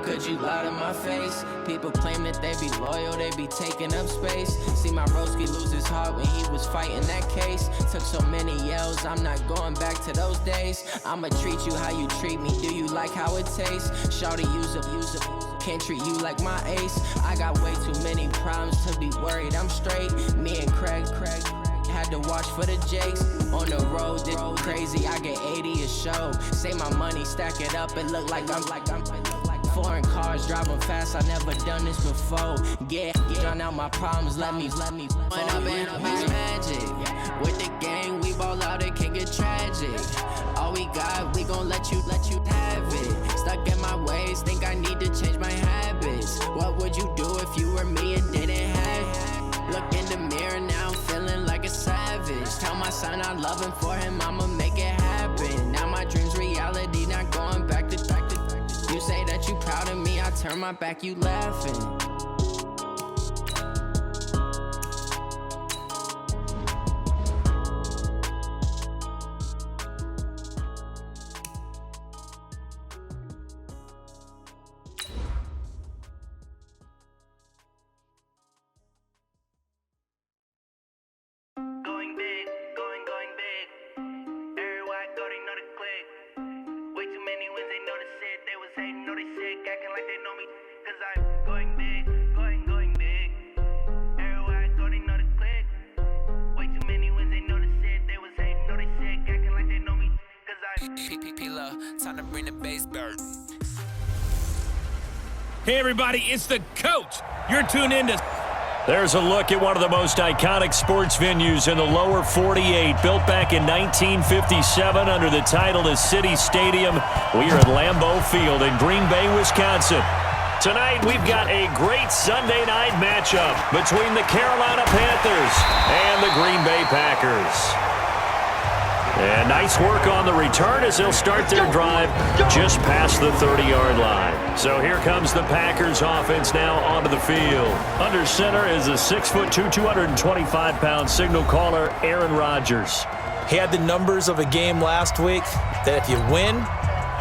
could you lie to my face? People claim that they be loyal, they be taking up space. See my broski lose his heart when he was fighting that case. Took so many yells, I'm not going back to those days. I'ma treat you how you treat me, do you like how it tastes? Shawty use up, can't treat you like my ace. I got way too many problems to be worried, I'm straight. Me and Craig had to watch for the Jakes. On the road, did crazy, I get 80 a show. Say my money, stack it up, it look like I'm foreign cars, driving fast, I never done this before. Yeah, drown out my problems, let me When up and it's magic. With the gang, we ball out, it can get tragic. All we got, we gon' let you have it. Stuck in my ways, think I need to change my habits. What would you do if you were me and didn't have it? Look in the mirror now, I'm feeling like a savage. Tell my son I love him, for him I'ma make it happen. Now my dream's reality, not going back to. You say that you proud of me, I turn my back, you laughing. Going big, going big. Everywhere I go, they know the click. Way too many wins, they know the shit. They was hating, know they sick, acting like they know me. Cause I'm going big, going big. Everywhere I go, they know the click. Way too many wins, they know the shit. They was hating, know they sick, acting like they know me. Cause I'm P-P-P-Love, time to bring the bass back. Hey everybody, it's the coach. You're tuned in to... There's a look at one of the most iconic sports venues in the lower 48, built back in 1957 under the title of City Stadium. We are at Lambeau Field in Green Bay, Wisconsin. Tonight, we've got a great Sunday night matchup between the Carolina Panthers and the Green Bay Packers. And nice work on the return as they'll start their drive just past the 30-yard line. So here comes the Packers offense now onto the field. Under center is a 6'2", 225-pound signal caller, Aaron Rodgers. He had the numbers of a game last week that if you win,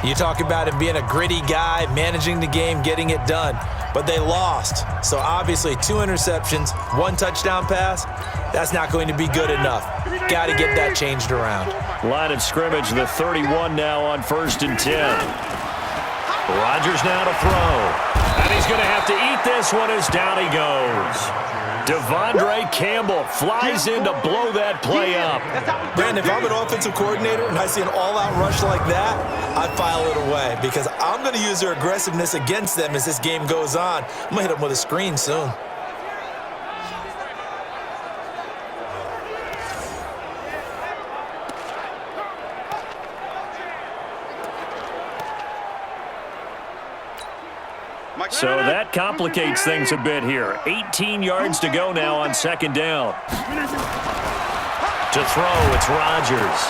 you talk about him being a gritty guy, managing the game, getting it done. But they lost. So obviously 2 interceptions, 1 touchdown pass, that's not going to be good enough. Got to get that changed around. Line of scrimmage, the 31 now on 1st and 10. Rodgers now to throw. And he's going to have to eat this one as down he goes. Devondre Campbell flies in to blow that play up. Brandon, if I'm an offensive coordinator and I see an all-out rush like that, I'd file it away because I'm going to use their aggressiveness against them as this game goes on. I'm going to hit them with a screen soon. So that complicates things a bit here. 18 yards to go now on 2nd down. To throw, it's Rodgers.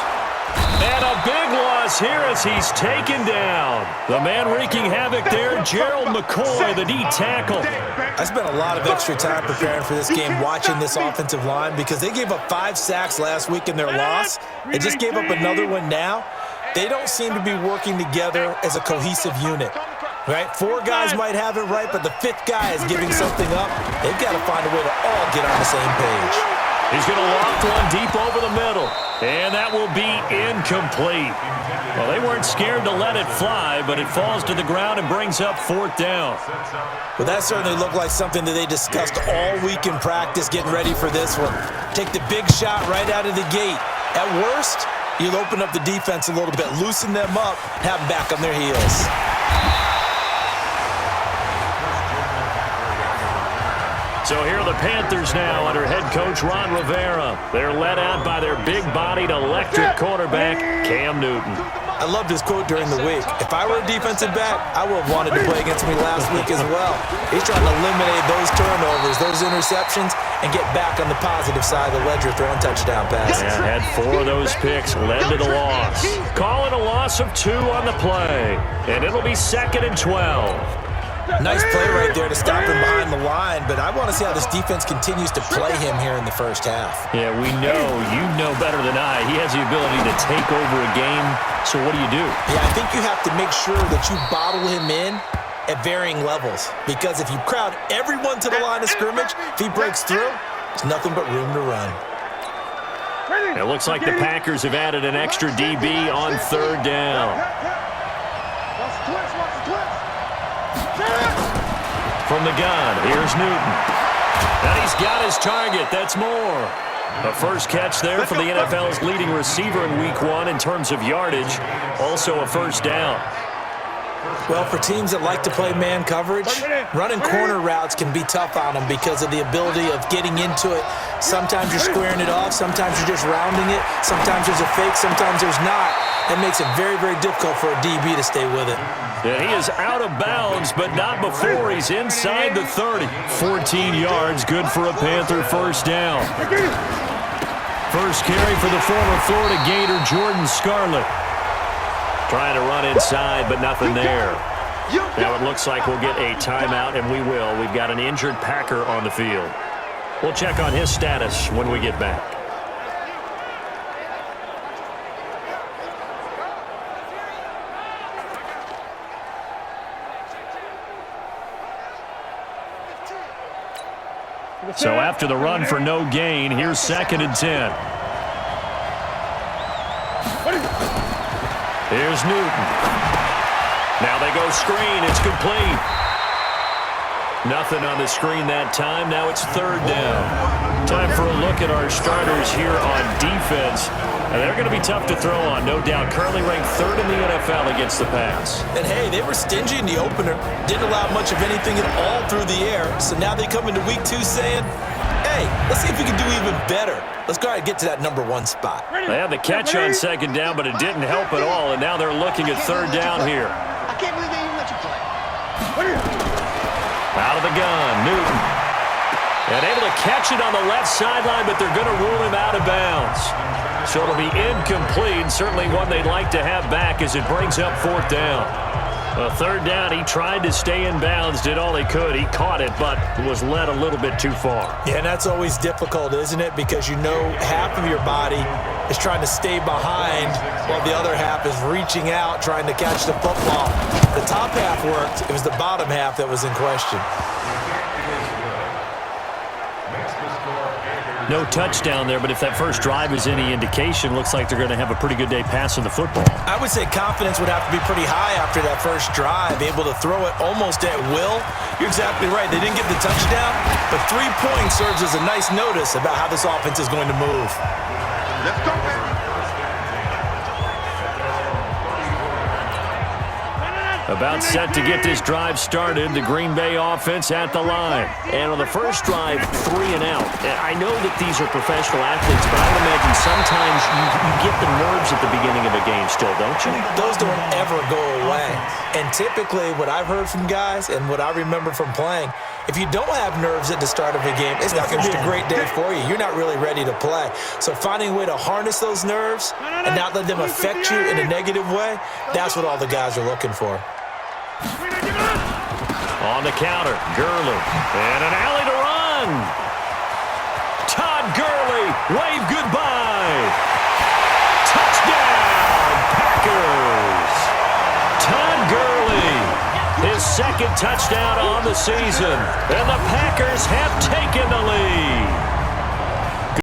And a big loss here as he's taken down. The man wreaking havoc there, Gerald McCoy, the D tackle. I spent a lot of extra time preparing for this game, watching this offensive line, because they gave up 5 sacks last week in their loss. They just gave up another one now. They don't seem to be working together as a cohesive unit. Right? 4 guys might have it right, but the 5th guy is giving something up. They've got to find a way to all get on the same page. He's going to loft one deep over the middle, and that will be incomplete. Well, they weren't scared to let it fly, but it falls to the ground and brings up 4th down. Well, that certainly looked like something that they discussed all week in practice, getting ready for this one. Take the big shot right out of the gate. At worst, you'll open up the defense a little bit, loosen them up, have them back on their heels. So here are the Panthers now under head coach Ron Rivera. They're led out by their big-bodied electric quarterback, Cam Newton. I loved his quote during the week. If I were a defensive back, I would have wanted to play against me last week as well. He's trying to eliminate those turnovers, those interceptions, and get back on the positive side of the ledger throwing touchdown passes. Yeah, had 4 of those picks, led to the loss. Calling a loss of 2 on the play, and it'll be 2nd and 12. Nice play right there to stop him behind the line, but I want to see how this defense continues to play him here in the first half. Yeah, we know, you know better than I, he has the ability to take over a game, so what do? Yeah, I think you have to make sure that you bottle him in at varying levels. Because if you crowd everyone to the line of scrimmage, if he breaks through, there's nothing but room to run. It looks like the Packers have added an extra DB on third down. From the gun, here's Newton. And he's got his target. That's more. A first catch there for the NFL's leading receiver in Week 1 in terms of yardage. Also a first down. Well, for teams that like to play man coverage, running corner routes can be tough on them because of the ability of getting into it. Sometimes you're squaring it off. Sometimes you're just rounding it. Sometimes there's a fake. Sometimes there's not. That makes it very, very difficult for a DB to stay with it. And he is out of bounds, but not before he's inside the 30. 14 yards, good for a Panther first down. First carry for the former Florida Gator, Jordan Scarlett. Trying to run inside, but nothing there. Now it looks like we'll get a timeout, and we will. We've got an injured Packer on the field. We'll check on his status when we get back. So after the run for no gain, here's 2nd and 10. Here's Newton. Now they go screen. It's complete. Nothing on the screen that time. Now it's third down. Time for a look at our starters here on defense. And they're going to be tough to throw on, no doubt. Currently ranked 3rd in the NFL against the pass. And, hey, they were stingy in the opener. Didn't allow much of anything at all through the air. So now they come into Week 2 saying, hey, let's see if we can do even better. Let's go ahead and get to that number 1 spot. They had the catch on 2nd down, but it didn't help at all. And now they're looking at 3rd down here. I can't believe they even let you play. Out of the gun, Newton. And able to catch it on the left sideline, but they're going to rule him out of bounds. So it'll be incomplete, certainly one they'd like to have back as it brings up 4th down. Well, 3rd down, he tried to stay in bounds, did all he could. He caught it, but was led a little bit too far. Yeah, and that's always difficult, isn't it? Because you know half of your body is trying to stay behind while the other half is reaching out, trying to catch the football. The top half worked. It was the bottom half that was in question. No touchdown there, but if that first drive is any indication, looks like they're going to have a pretty good day passing the football. I would say confidence would have to be pretty high after that first drive, able to throw it almost at will. You're exactly right. They didn't get the touchdown, but 3 points serves as a nice notice about how this offense is going to move. Let's go, man. About set to get this drive started, the Green Bay offense at the line. And on the first drive, 3 and out. I know that these are professional athletes, but I would imagine sometimes you get the nerves at the beginning of a game still, don't you? Those don't ever go away. And typically what I've heard from guys and what I remember from playing, if you don't have nerves at the start of a game, it's not going to be a great day for you. You're not really ready to play. So finding a way to harness those nerves and not let them affect you in a negative way, that's what all the guys are looking for. On the counter, Gurley. And an alley to run. Todd Gurley, wave goodbye. Touchdown, Packers. Todd Gurley, his 2nd touchdown on the season. And the Packers have taken the lead.